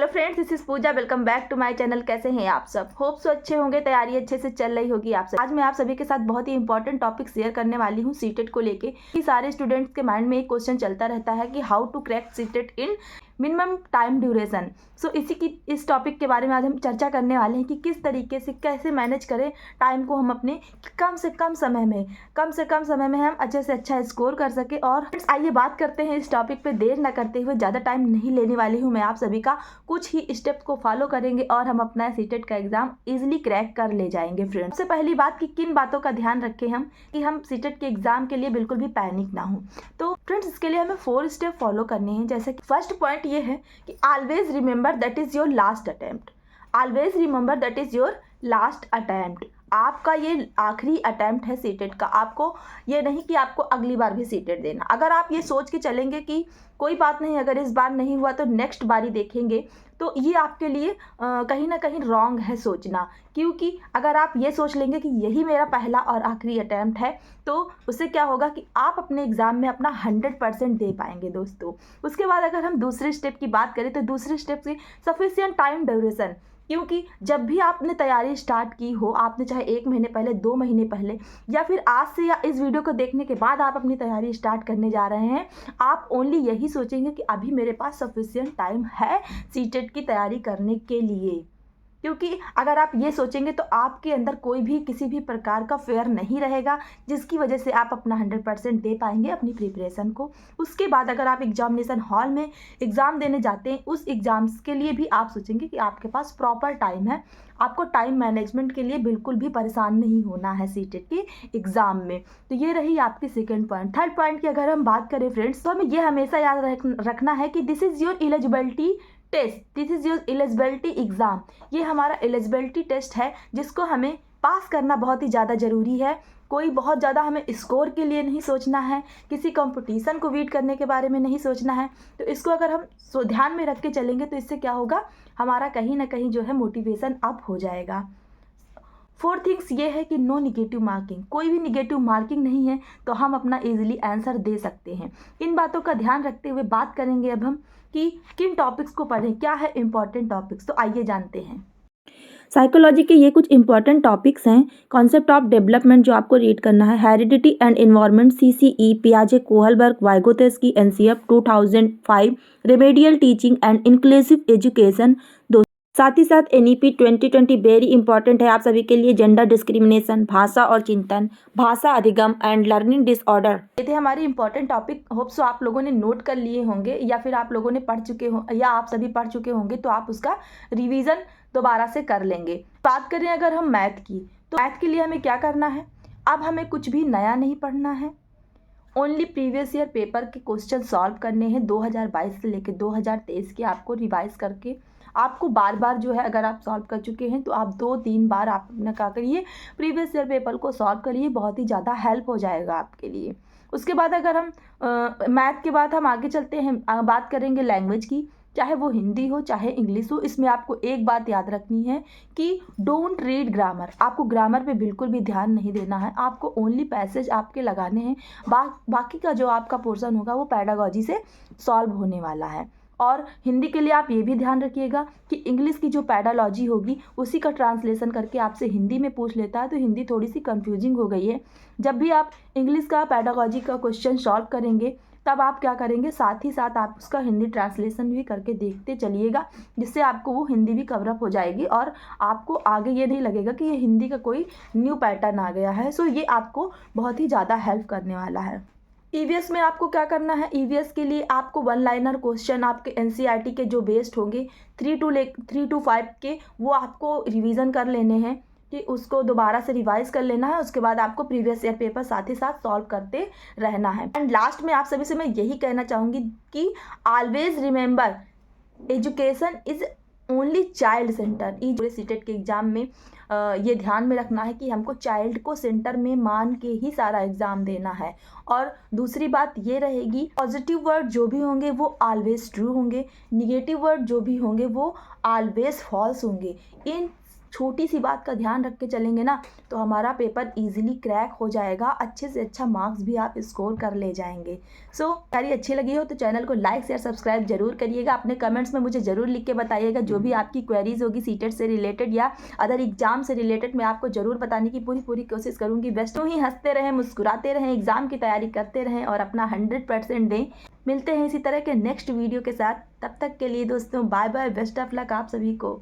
Hello friends, this is Pooja. Welcome back to my channel. कैसे हैं आप सब? होप सो अच्छे होंगे, तैयारी अच्छे से चल रही होगी आप सब। आज मैं आप सभी के साथ बहुत ही इंपॉर्टेंट टॉपिक शेयर करने वाली हूं सीटेट को लेके। कि सारे स्टूडेंट्स के माइंड में एक क्वेश्चन चलता रहता है कि how to crack CTET in minimum time duration. So इस टॉपिक के बारे में आज हम चर्चा करने वाले हैं कि किस तरीके से कैसे मैनेज करें टाइम को हम अपने कम से कम समय में हम अच्छे से अच्छा स्कोर कर सके। और आइए बात करते हैं इस टॉपिक पे। देर ना करते हुए, ज़्यादा टाइम नहीं लेने वाली हूँ मैं आप सभी का। कुछ ही स्टेप्स को फॉलो करेंगे और हम अपना सीटेट का एग्जाम इजीली क्रैक कर ले जाएंगे। फ्रेंड्स, सबसे पहली बात कि किन बातों का ध्यान रखें हम कि हम सीटेट के एग्जाम के लिए बिल्कुल भी पैनिक ना हो। तो फ्रेंड्स, इसके लिए हमें 4 स्टेप फॉलो करने हैं। जैसे कि फर्स्ट पॉइंट ये है कि always remember that is your last attempt. Always remember that is your last attempt. आपका ये आखिरी अटेम्प्ट है सीटेट का। आपको ये नहीं कि आपको अगली बार भी सीटेट देना। अगर आप ये सोच के चलेंगे कि कोई बात नहीं, अगर इस बार नहीं हुआ तो नेक्स्ट बारी देखेंगे, तो ये आपके लिए कहीं ना कहीं रॉन्ग है सोचना। क्योंकि अगर आप ये सोच लेंगे कि यही मेरा पहला और आखिरी अटैम्प्ट है, तो उससे क्या होगा कि आप अपने एग्ज़ाम में अपना 100% दे पाएंगे दोस्तों। उसके बाद अगर हम दूसरे स्टेप की बात करें तो दूसरे स्टेप की सफिशिएंट टाइम ड्यूरेशन। क्योंकि जब भी आपने तैयारी स्टार्ट की हो, आपने चाहे 1 महीने पहले, 2 महीने पहले, या फिर आज से या इस वीडियो को देखने के बाद आप अपनी तैयारी स्टार्ट करने जा रहे हैं, आप ओनली यही सोचेंगे कि अभी मेरे पास सफिशिएंट टाइम है सीटेट की तैयारी करने के लिए। क्योंकि अगर आप ये सोचेंगे तो आपके अंदर कोई भी किसी भी प्रकार का फेयर नहीं रहेगा, जिसकी वजह से आप अपना 100% दे पाएंगे अपनी प्रिपरेशन को। उसके बाद अगर आप एग्जामिनेशन हॉल में एग्ज़ाम देने जाते हैं, उस एग्ज़ाम्स के लिए भी आप सोचेंगे कि आपके पास प्रॉपर टाइम है। आपको टाइम मैनेजमेंट के लिए बिल्कुल भी परेशान नहीं होना है सीटेट के एग्ज़ाम में। तो ये रही आपकी सेकेंड पॉइंट। थर्ड पॉइंट की अगर हम बात करें फ्रेंड्स, तो हमें ये हमेशा याद रखना है कि this is your eligibility test, this is your eligibility exam. ये हमारा एलिजिबिलिटी टेस्ट है जिसको हमें पास करना बहुत ही ज़्यादा ज़रूरी है। कोई बहुत ज़्यादा हमें स्कोर के लिए नहीं सोचना है, किसी कंपटीशन को बीट करने के बारे में नहीं सोचना है। तो इसको अगर हम ध्यान में रख के चलेंगे तो इससे क्या होगा, हमारा कहीं ना कहीं जो है मोटिवेशन अप हो जाएगा। 4 थिंग्स ये है कि नो निगेटिव मार्किंग। कोई भी निगेटिव मार्किंग नहीं है तो हम अपना इजीली आंसर दे सकते हैं। इन बातों का ध्यान रखते हुए बात करेंगे अब हम कि किन टॉपिक्स को पढ़ें, क्या है इंपॉर्टेंट टॉपिक्स। तो आइए जानते हैं। साइकोलॉजी के ये कुछ इंपॉर्टेंट टॉपिक्स हैं। कॉन्सेप्ट ऑफ डेवलपमेंट जो आपको रीड करना है, हेरिडिटी एंड एनवायरनमेंट CCE, पियाजे, Kohlberg, Vygotsky, NCF 2005, remedial teaching and inclusive education. साथ ही साथ NEP 2020 वेरी इंपॉर्टेंट है आप सभी के लिए। जेंडर डिस्क्रिमिनेशन, भाषा और चिंतन, भाषा अधिगम एंड लर्निंग डिसऑर्डर। ये थे हमारे इंपॉर्टेंट टॉपिक। होप सो आप लोगों ने नोट कर लिए होंगे, या फिर आप लोगों ने पढ़ चुके हो, या आप सभी पढ़ चुके होंगे, तो आप उसका रिवीजन दोबारा से कर लेंगे। बात करें अगर हम मैथ की, तो मैथ के लिए हमें क्या करना है, अब हमें कुछ भी नया नहीं पढ़ना है। ओनली प्रीवियस ईयर पेपर के क्वेश्चन सॉल्व करने हैं। 2022 से लेकर 2023 के आपको रिवाइज करके आपको बार बार जो है, अगर आप सॉल्व कर चुके हैं तो आप 2-3 बार आप अपना क्या करिए, प्रीवियस ईयर पेपर को सॉल्व करिए। बहुत ही ज़्यादा हेल्प हो जाएगा आपके लिए। उसके बाद अगर हम मैथ के बाद हम आगे चलते हैं, बात करेंगे लैंग्वेज की। चाहे वो हिंदी हो चाहे इंग्लिश हो, इसमें आपको एक बात याद रखनी है कि डोंट रीड ग्रामर। आपको ग्रामर पे बिल्कुल भी ध्यान नहीं देना है। आपको ओनली पैसेज आपके लगाने हैं। बाकी का जो आपका पोर्शन होगा वो पेडागॉजी से सॉल्व होने वाला है। और हिंदी के लिए आप ये भी ध्यान रखिएगा कि इंग्लिश की जो पैडालॉजी होगी उसी का ट्रांसलेशन करके आपसे हिंदी में पूछ लेता है, तो हिंदी थोड़ी सी कंफ्यूजिंग हो गई है। जब भी आप इंग्लिश का पैडागॉजी का क्वेश्चन सॉल्व करेंगे, तब आप क्या करेंगे, साथ ही साथ आप उसका हिंदी ट्रांसलेशन भी करके देखते चलिएगा, जिससे आपको वो हिंदी भी कवरअप हो जाएगी और आपको आगे ये नहीं लगेगा कि ये हिंदी का कोई न्यू पैटर्न आ गया है। सो ये आपको बहुत ही ज़्यादा हेल्प करने वाला है। EVS में आपको क्या करना है, EVS के लिए आपको 1 लाइनर क्वेश्चन आपके NCERT के जो बेस्ड होंगे 3 to 5 के, वो आपको रिवीजन कर लेने हैं कि उसको दोबारा से रिवाइज कर लेना है। उसके बाद आपको प्रीवियस ईयर पेपर साथ ही साथ सॉल्व करते रहना है। एंड लास्ट में आप सभी से मैं यही कहना चाहूँगी कि always remember education is only child centre. पूरे सीटेट के एग्ज़ाम में ये ध्यान में रखना है कि हमको चाइल्ड को सेंटर में मान के ही सारा एग्ज़ाम देना है। और दूसरी बात ये रहेगी, पॉजिटिव वर्ड जो भी होंगे वो ऑलवेज ट्रू होंगे, निगेटिव वर्ड जो भी होंगे वो ऑलवेज फॉल्स होंगे। इन छोटी सी बात का ध्यान रख के चलेंगे ना तो हमारा पेपर इजीली क्रैक हो जाएगा, अच्छे से अच्छा मार्क्स भी आप स्कोर कर ले जाएंगे। सो यारी अच्छी लगी हो तो चैनल को लाइक शेयर सब्सक्राइब जरूर करिएगा। अपने कमेंट्स में मुझे ज़रूर लिख के बताइएगा जो भी आपकी क्वेरीज होगी सीटेट से रिलेटेड या अदर एग्जाम से रिलेटेड, मैं आपको ज़रूर बताने की पूरी कोशिश करूँगी। बेस्ट ही हंसते रहें, मुस्कुराते रहें, एग्ज़ाम की तैयारी करते रहें और अपना 100% दें। मिलते हैं इसी तरह के नेक्स्ट वीडियो के साथ, तब तक के लिए दोस्तों bye bye, best of luck आप सभी को।